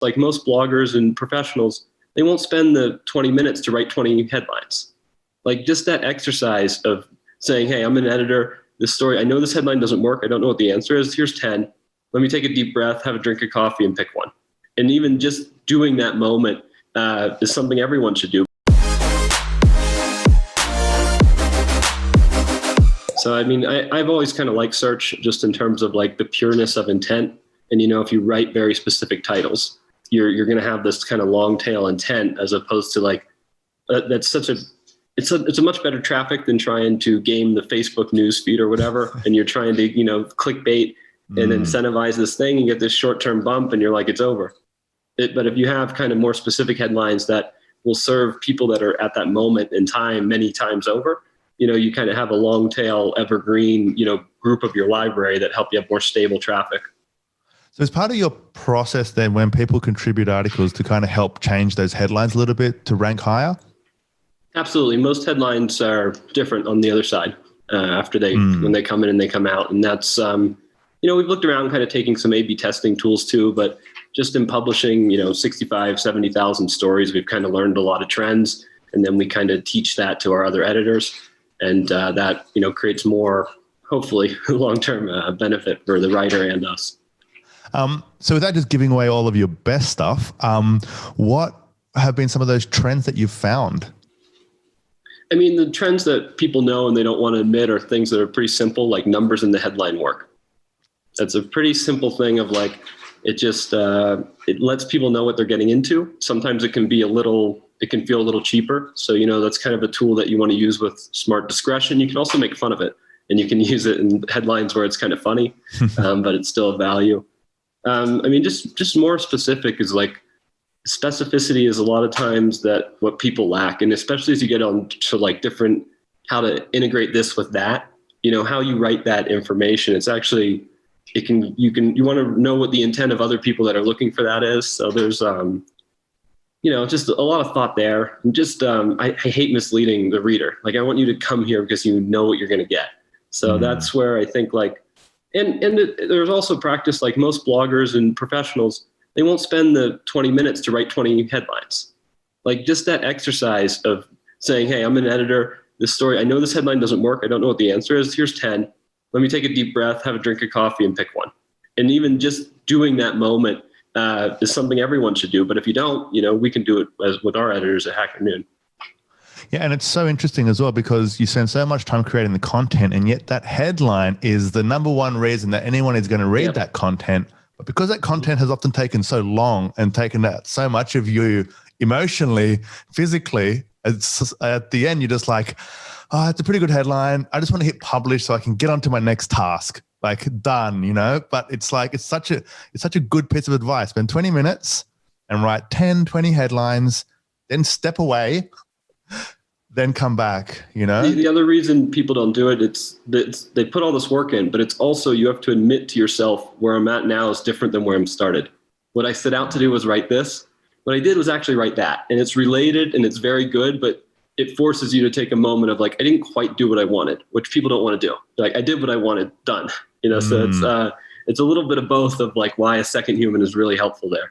Like most bloggers and professionals, they won't spend the 20 minutes to write 20 headlines. Like just that exercise of saying, hey, I'm an editor. This story, I know this headline doesn't work. I don't know what the answer is. Here's 10. Let me take a deep breath, have a drink of coffee, and pick one. And even just doing that moment is something everyone should do. So, I mean, I've always kind of liked search just in terms of like the pureness of intent. And, if you write very specific titles, you're going to have this kind of long tail intent as opposed to like, it's a much better traffic than trying to game the Facebook news feed or whatever. And you're trying to, clickbait and incentivize this thing and get this short-term bump and you're like, it's over. But if you have kind of more specific headlines that will serve people that are at that moment in time many times over, you kind of have a long tail evergreen, group of your library that help you have more stable traffic. So as part of your process then, when people contribute articles to kind of help change those headlines a little bit to rank higher? Absolutely. Most headlines are different on the other side when they come in and they come out. And that's, we've looked around kind of taking some A/B testing tools too, but just in publishing, 65, 70,000 stories, we've kind of learned a lot of trends. And then we kind of teach that to our other editors. And that, creates more, hopefully, long-term benefit for the writer and us. So without just giving away all of your best stuff, what have been some of those trends that you've found? I mean, the trends that people know and they don't want to admit are things that are pretty simple, like numbers in the headline work. That's a pretty simple thing of like, it just, it lets people know what they're getting into. Sometimes it can feel a little cheaper. So, that's kind of a tool that you want to use with smart discretion. You can also make fun of it and you can use it in headlines where it's kind of funny, but it's still a value. Just more specific is like, specificity is a lot of times that what people lack. And especially as you get on to like different, how to integrate this with that, how you write that information, it's actually, you want to know what the intent of other people that are looking for that is. So there's, just a lot of thought there. And just, I hate misleading the reader. Like I want you to come here because you know what you're going to get. So that's where I think like, and there's also practice, like most bloggers and professionals, they won't spend the 20 minutes to write 20 headlines. Like just that exercise of saying, hey, I'm an editor. This story, I know this headline doesn't work. I don't know what the answer is. Here's 10. Let me take a deep breath, have a drink of coffee, and pick one. And even just doing that moment is something everyone should do. But if you don't, we can do it with our editors at Hacker Noon. Yeah, and it's so interesting as well because you spend so much time creating the content, and yet that headline is the number one reason that anyone is going to read that content. But because that content has often taken so long and taken out so much of you emotionally, physically, it's, at the end, you're just like, oh, it's a pretty good headline. I just want to hit publish so I can get onto my next task. Like done, But it's like, it's such a good piece of advice. Spend 20 minutes and write 10, 20 headlines, then step away, then come back, The other reason people don't do it, they put all this work in, but it's also, you have to admit to yourself where I'm at now is different than where I'm started. What I set out to do was write this. What I did was actually write that, and it's related and it's very good, but it forces you to take a moment of like, I didn't quite do what I wanted, which people don't want to do. Like I did what I wanted, done, So it's a little bit of both of like why a second human is really helpful there.